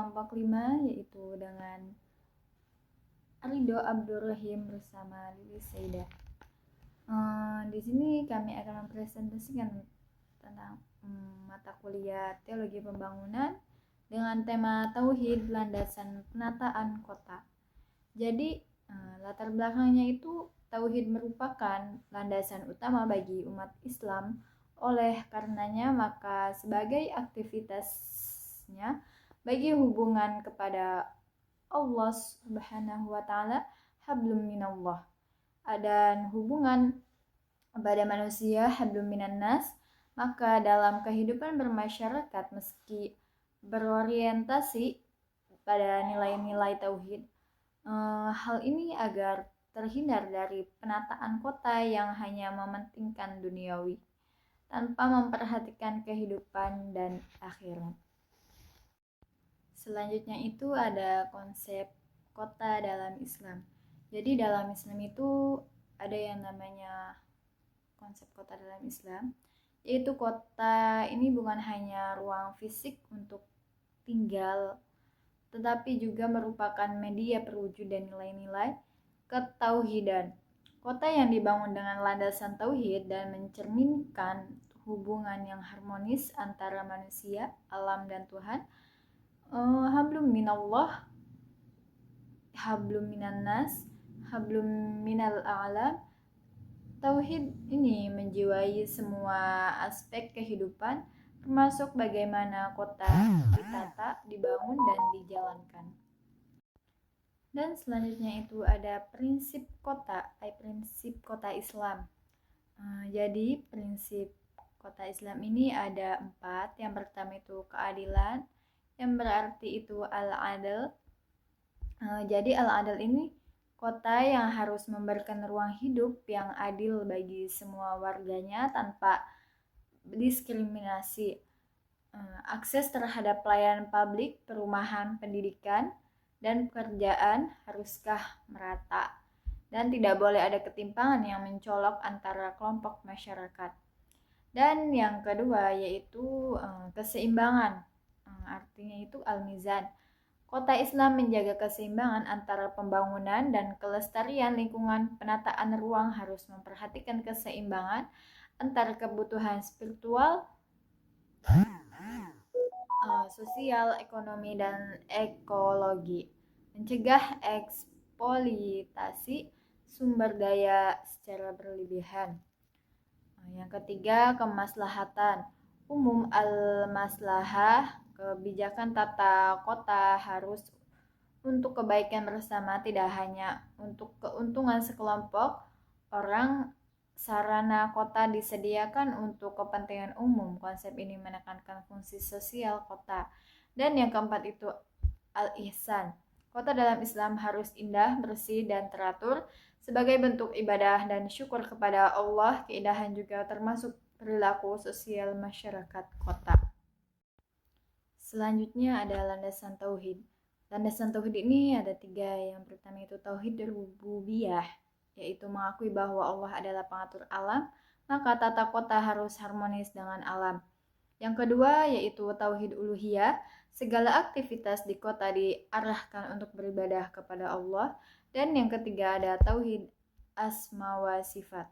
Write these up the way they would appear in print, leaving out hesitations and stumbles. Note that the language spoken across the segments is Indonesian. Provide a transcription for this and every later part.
kelompok 5 yaitu dengan Ridho Abdurrahim bersama Lili Saidah. Di sini kami akan mempresentasikan tentang mata kuliah Teologi Pembangunan dengan tema Tauhid Landasan Penataan Kota. Jadi latar belakangnya itu Tauhid merupakan landasan utama bagi umat Islam. Oleh karenanya maka sebagai aktivitasnya bagi hubungan kepada Allah Subhanahu wa taala hablum minallah, dan hubungan kepada manusia hablum minan nas, maka dalam kehidupan bermasyarakat meski berorientasi pada nilai-nilai tauhid, hal ini agar terhindar dari penataan kota yang hanya mementingkan duniawi tanpa memperhatikan kehidupan dan akhirat. Selanjutnya itu ada konsep kota dalam Islam. Jadi dalam Islam itu ada yang namanya konsep kota dalam Islam, yaitu kota ini bukan hanya ruang fisik untuk tinggal, tetapi juga merupakan media perwujudan nilai-nilai ketauhidan. Kota yang dibangun dengan landasan tauhid dan mencerminkan hubungan yang harmonis antara manusia, alam, dan Tuhan, hablum minallah, hablum minan nas, hablum minal a'lam. Tauhid ini menjiwai semua aspek kehidupan, termasuk bagaimana kota ditata, dibangun, dan dijalankan. Dan selanjutnya itu ada prinsip kota, prinsip kota Islam. Jadi prinsip kota Islam ini ada 4. Yang pertama itu keadilan, yang berarti itu al-adl. Jadi al-adl ini kota yang harus memberikan ruang hidup yang adil bagi semua warganya tanpa diskriminasi. Akses terhadap pelayanan publik, perumahan, pendidikan, dan pekerjaan haruskah merata, dan tidak boleh ada ketimpangan yang mencolok antara kelompok masyarakat. Dan yang kedua yaitu keseimbangan, artinya itu al-mizan. Kota Islam menjaga keseimbangan antara pembangunan dan kelestarian lingkungan. Penataan ruang harus memperhatikan keseimbangan antara kebutuhan spiritual, sosial, ekonomi, dan ekologi. Mencegah eksploitasi sumber daya secara berlebihan. Yang ketiga, kemaslahatan umum al-maslahah. Kebijakan tata kota harus untuk kebaikan bersama, tidak hanya untuk keuntungan sekelompok orang. Sarana kota disediakan untuk kepentingan umum. Konsep ini menekankan fungsi sosial kota. Dan yang keempat itu al-ihsan. Kota dalam Islam harus indah, bersih, dan teratur sebagai bentuk ibadah dan syukur kepada Allah. Keindahan juga termasuk perilaku sosial masyarakat kota. Selanjutnya ada landasan tauhid. Landasan tauhid ini ada 3. Yang pertama itu tauhid rububiyah, yaitu mengakui bahwa Allah adalah pengatur alam, maka tata kota harus harmonis dengan alam. Yang kedua yaitu tauhid uluhiyah, segala aktivitas di kota diarahkan untuk beribadah kepada Allah. Dan yang ketiga ada tauhid asma wa sifat,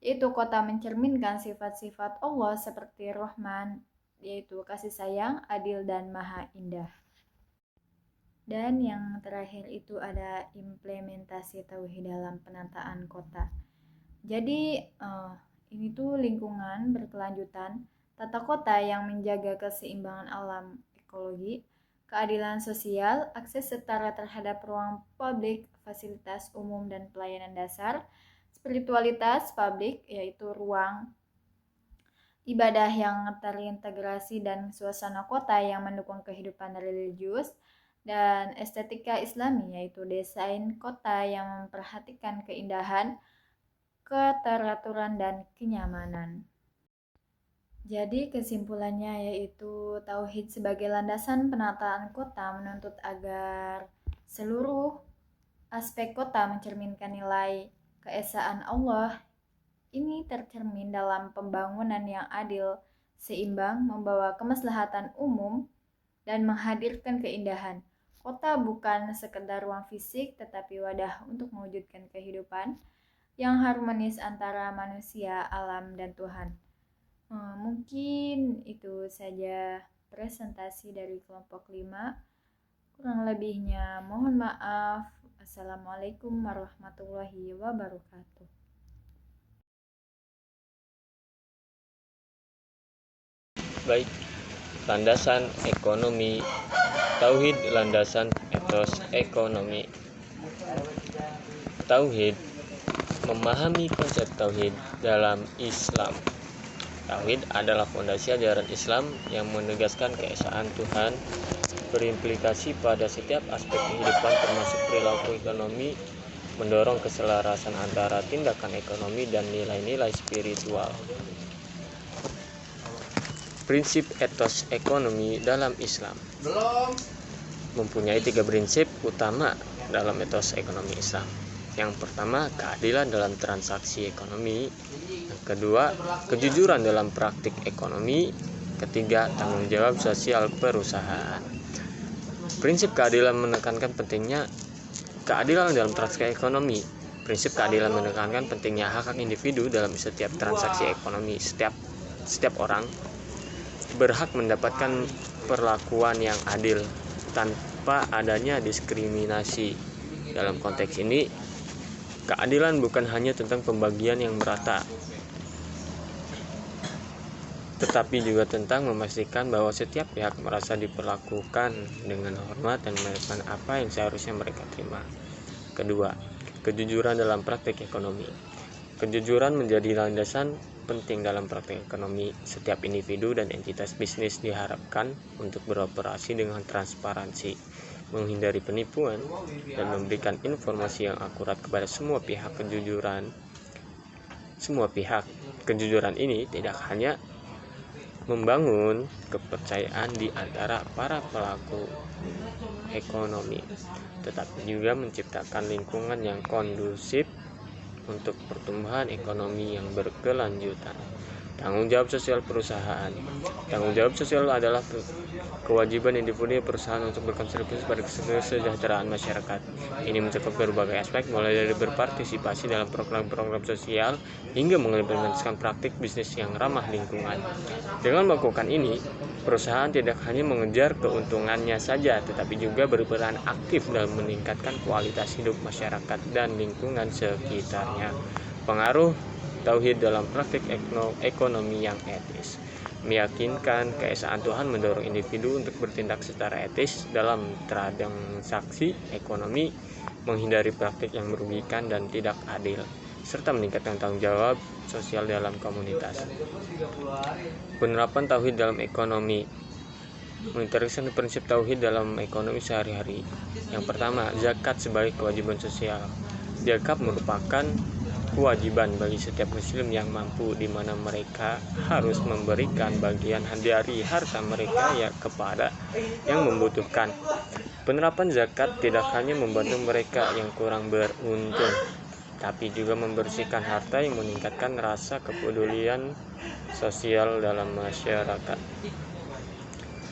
yaitu kota mencerminkan sifat-sifat Allah seperti Rahman, yaitu kasih sayang, adil, dan maha indah. Dan yang terakhir itu ada implementasi tauhid dalam penataan kota. Jadi ini tuh lingkungan berkelanjutan, tata kota yang menjaga keseimbangan alam, ekologi, keadilan sosial, akses setara terhadap ruang publik, fasilitas umum, dan pelayanan dasar, spiritualitas publik, yaitu ruang ibadah yang terintegrasi, dan suasana kota yang mendukung kehidupan religius, dan estetika Islami, yaitu desain kota yang memperhatikan keindahan, keteraturan, dan kenyamanan. Jadi kesimpulannya yaitu tauhid sebagai landasan penataan kota menuntut agar seluruh aspek kota mencerminkan nilai keesaan Allah. Ini tercermin dalam pembangunan yang adil, seimbang, membawa kemaslahatan umum, dan menghadirkan keindahan. Kota bukan sekedar ruang fisik, tetapi wadah untuk mewujudkan kehidupan yang harmonis antara manusia, alam, dan Tuhan. Mungkin itu saja presentasi dari kelompok 5. Kurang lebihnya mohon maaf. Assalamualaikum warahmatullahi wabarakatuh. Baik, landasan ekonomi Tauhid, landasan etos ekonomi. Tauhid, memahami konsep tauhid dalam Islam. Tauhid adalah fondasi ajaran Islam yang menegaskan keesaan Tuhan, berimplikasi pada setiap aspek kehidupan termasuk perilaku ekonomi, mendorong keselarasan antara tindakan ekonomi dan nilai-nilai spiritual. Prinsip etos ekonomi dalam Islam mempunyai 3 prinsip utama dalam etos ekonomi Islam. Yang pertama, keadilan dalam transaksi ekonomi. Yang kedua, kejujuran dalam praktik ekonomi. Ketiga, tanggung jawab sosial perusahaan. Prinsip keadilan menekankan pentingnya keadilan dalam transaksi ekonomi. Prinsip keadilan menekankan pentingnya hak-hak individu dalam setiap transaksi ekonomi. Setiap orang berhak mendapatkan perlakuan yang adil tanpa adanya diskriminasi. Dalam konteks ini, keadilan bukan hanya tentang pembagian yang merata, tetapi juga tentang memastikan bahwa setiap pihak merasa diperlakukan dengan hormat dan mendapatkan apa yang seharusnya mereka terima. Kedua, kejujuran dalam praktik ekonomi. Kejujuran menjadi landasan penting dalam praktik ekonomi. Setiap individu dan entitas bisnis diharapkan untuk beroperasi dengan transparansi, menghindari penipuan, dan memberikan informasi yang akurat kepada semua pihak. Kejujuran ini tidak hanya membangun kepercayaan di antara para pelaku ekonomi, tetapi juga menciptakan lingkungan yang kondusif untuk pertumbuhan ekonomi yang berkelanjutan. Tanggung jawab sosial perusahaan. Tanggung jawab sosial adalah kewajiban individu perusahaan untuk berkontribusi pada kesejahteraan masyarakat. Ini mencakup berbagai aspek, mulai dari berpartisipasi dalam program-program sosial hingga mengimplementasikan praktik bisnis yang ramah lingkungan. Dengan melakukan ini, perusahaan tidak hanya mengejar keuntungannya saja, tetapi juga berperan aktif dalam meningkatkan kualitas hidup masyarakat dan lingkungan sekitarnya. Pengaruh Tauhid dalam praktik ekonomi yang etis. Meyakinkan keesaan Tuhan mendorong individu untuk bertindak secara etis dalam transaksi ekonomi, menghindari praktik yang merugikan dan tidak adil, serta meningkatkan tanggung jawab sosial dalam komunitas. Penerapan Tauhid dalam ekonomi. Menerapkan prinsip Tauhid dalam ekonomi sehari-hari. Yang pertama, zakat sebagai kewajiban sosial. Zakat merupakan kewajiban bagi setiap muslim yang mampu, di mana mereka harus memberikan bagian dari harta mereka kepada yang membutuhkan. Penerapan zakat tidak hanya membantu mereka yang kurang beruntung, tapi juga membersihkan harta yang meningkatkan rasa kepedulian sosial dalam masyarakat.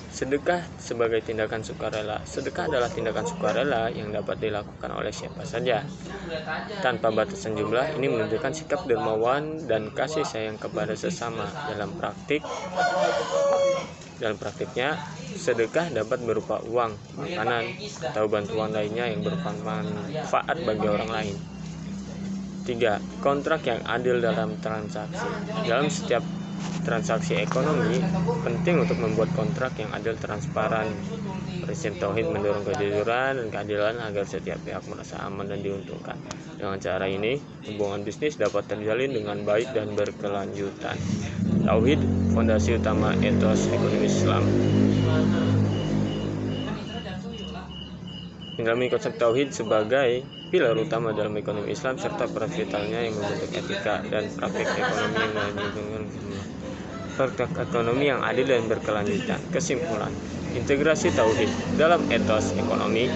Sedekah sebagai tindakan sukarela. Sedekah adalah tindakan sukarela yang dapat dilakukan oleh siapa saja tanpa batasan jumlah. Ini menunjukkan sikap dermawan dan kasih sayang kepada sesama. Dalam praktiknya, sedekah dapat berupa uang, makanan, atau bantuan lainnya yang bermanfaat bagi orang lain. 3. Kontrak yang adil dalam transaksi. Dalam setiap transaksi ekonomi, penting untuk membuat kontrak yang adil, transparan. Prinsip Tauhid mendorong kejujuran dan keadilan agar setiap pihak merasa aman dan diuntungkan. Dengan cara ini, hubungan bisnis dapat terjalin dengan baik dan berkelanjutan. Tauhid, fondasi utama etos ekonomi Islam. Mendalami konsep Tauhid sebagai pilar utama dalam ekonomi Islam serta peran vitalnya yang membentuk etika dan praktik ekonomi yang adil dan berkelanjutan. Kesimpulan, integrasi Tauhid dalam etos ekonomi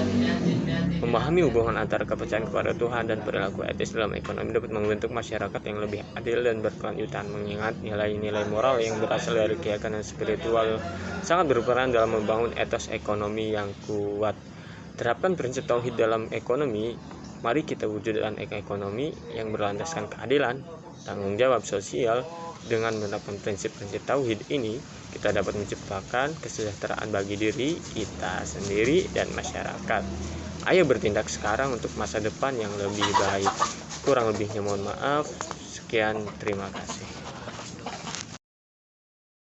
Memahami hubungan antara kepercayaan kepada Tuhan dan perilaku etis dalam ekonomi dapat membentuk masyarakat yang lebih adil dan berkelanjutan. Mengingat nilai-nilai moral yang berasal dari keyakinan spiritual sangat berperan dalam membangun etos ekonomi yang kuat. Terapkan prinsip tauhid dalam ekonomi. Mari kita wujudkan ekonomi yang berlandaskan keadilan, tanggung jawab sosial. Dengan menerapkan prinsip-prinsip tauhid ini, kita dapat menciptakan kesejahteraan bagi diri kita sendiri dan masyarakat. Ayo bertindak sekarang untuk masa depan yang lebih baik. Kurang lebihnya mohon maaf. Sekian, terima kasih.